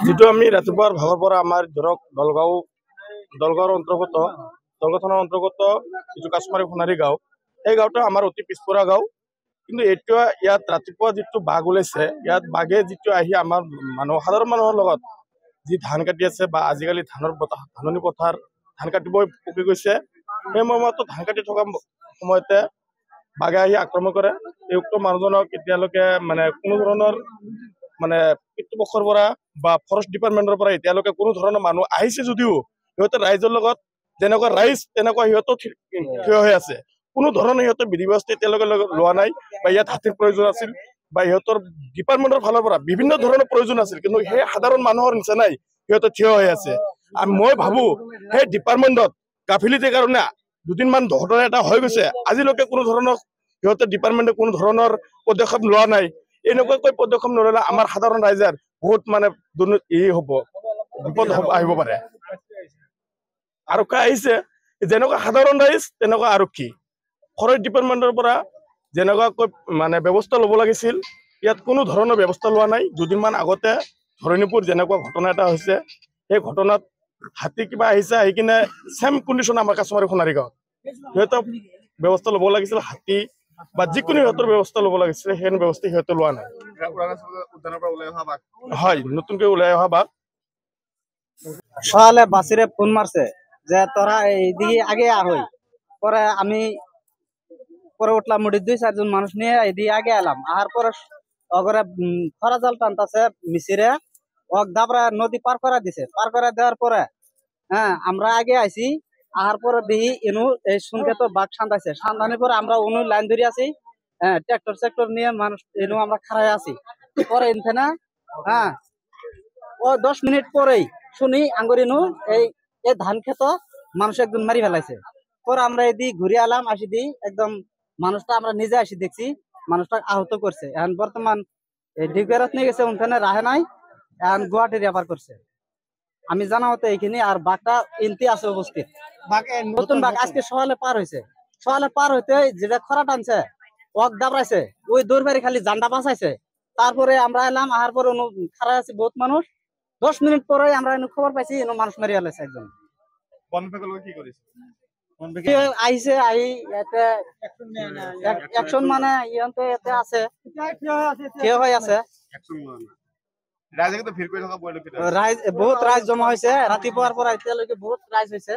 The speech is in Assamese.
যেটো আমি ৰাতিপুৱাৰ ভাগৰ পৰা আমাৰ ধৰক দলগাঁৱৰ অন্তৰ্গত দলগাঁও থানাৰ অন্তৰ্গত যিটো কাছমাৰী সোণাৰী গাঁও, এই গাঁওটো আমাৰ অতি পিছপৰা গাঁও। কিন্তু এতিয়া ইয়াত ৰাতিপুৱা যিটো বাঘ ওলাইছে, ইয়াত বাঘে যিটো আহি আমাৰ সাধাৰণ মানুহৰ লগত যি ধান কাটি আছে বা আজিকালি ধাননি পথাৰ ধান কাটিবই পকি গৈছে, সেই সময়তো ধান কাটি থকা সময়তে বাঘে আহি আক্ৰমণ কৰে। এই উক্ত মানুহজনক এতিয়ালৈকে কোনো ধৰণৰ কৰ্তৃপক্ষৰ পৰা বা ফৰেষ্ট ডিপাৰ্টমেণ্টৰ পৰা এতিয়ালৈকে কোনো ধৰণৰ মানুহ আহিছে যদিও সিহঁতে ৰাইজৰ লগত যেনেকুৱা ৰাইজ তেনেকুৱা সিহঁতো থিয় হৈ আছে। কোনো ধৰণৰ সিহঁতে বিধি ব্যৱস্থা এতিয়ালৈকে লোৱা নাই, বা ইয়াত হাতীৰ প্ৰয়োজন আছিল বা সিহঁতৰ ডিপাৰ্টমেণ্টৰ ফালৰ পৰা বিভিন্ন ধৰণৰ প্ৰয়োজন আছিল, কিন্তু সেই সাধাৰণ মানুহৰ নিচিনাই সিহঁতে থিয় হৈ আছে। আৰু মই ভাবো সেই ডিপাৰ্টমেণ্টত গাফিলতিৰ কাৰণে দুদিনমান ঘটনা এটা হৈ গৈছে, আজিলৈকে কোনো ধৰণৰ সিহঁতে ডিপাৰ্টমেণ্টে কোনো ধৰণৰ পদক্ষেপ লোৱা নাই। এনেকুৱাকৈ পদক্ষেপ নললে আমাৰ সাধাৰণ ৰাইজৰ বহুত হ'ব বিপদ আহিব পাৰে। আৰক্ষী আহিছে, যেনেকুৱা সাধাৰণ ৰাইজ তেনেকুৱা আৰক্ষী। ফৰেষ্ট ডিপাৰ্টমেণ্টৰ পৰা যেনেকুৱাকৈ ব্যৱস্থা ল'ব লাগিছিল, ইয়াত কোনো ধৰণৰ ব্যৱস্থা লোৱা নাই। দুদিনমান আগতে ধৰণীপুৰ যেনেকুৱা ঘটনা এটা হৈছে, সেই ঘটনাত হাতী কিবা আহিছে, আহি কিনে ছেম কণ্ডিশ্যন আমাৰ কাছমাৰী সোণাৰী গাঁৱত। সিহঁতৰ ব্যৱস্থা ল'ব লাগিছিল, হাতী বা যিকোনো সিহঁতৰ ব্যৱস্থা ল'ব লাগিছিল, সেই ব্যৱস্থা সিহঁতে লোৱা নাই। হয়, নতুনকৈ ওলাই অহা বাঘ। সকালে বাসিরে ফোন মারছে যে তোরা এইদিকে আগে আহই। পরে আমি পরে উঠলাম, মুড়ি 2-4 জন মানুষ নিয়ে এইদিকে আগে এলাম। আহার পরে অগরে খরা জাল টানতাছে মিছিরে, দাবরা নদী পার করে দিছে। পার করে দেওয়ার পরে আমরা আগে আইছি। আহার পরে দেখি ইনু এই শুনকে তো বাঘ সান্দাইছে। সান্দানোর পরে আমরা উনু লাইন ধরে আছি, ট্রাক্টর সেক্টর নিয়ে মানুষ ইনু আমরা খাড়াই আছি। পরে ইনথেনা 10 মিনিট পরেই শুনি আঙ্গুরিনু এই ধান খেত মানুষ একদম মারি ফেলাইছে। পরে আমরা এদিকে ঘুরে আলাম, আসি দিই একদম মানুষটা আমরা নিজে আসি দেখছি মানুষটা আহত করছে। এখন বর্তমান ডিগেরত নিয়ে গেছে, ওখানে রাহে নাই, এখন গুয়াহাটি রেফার করছে। আমি জানা হতো এইখানে। আর বাঘটা ইনতে আছে উপস্থিত, নতুন বাঘ আজকে সকালে পার হয়েছে। সকালে পার হইতে যেটা খরা টানছে দাবড়াইছে, ওই দৌড়বাড়ি খালি জান্ডা বাঁচাইছে। তারপরে আমরা এলাম, আহার পরে খারাপ আছে বহুত মানুষ। 10 মিনিট পরে আমরা খবর পাইছি মানুষ মারি ফেলেছে একজন। আইছে অ্যাকশন ইয়াতে এতে আছে, থিয় হয়ে আছে। বহুত রাইজ জমা হয়েছে, রাতিপুয়ার পর এতিয়ালৈকে বহুত রাইজ হয়েছে।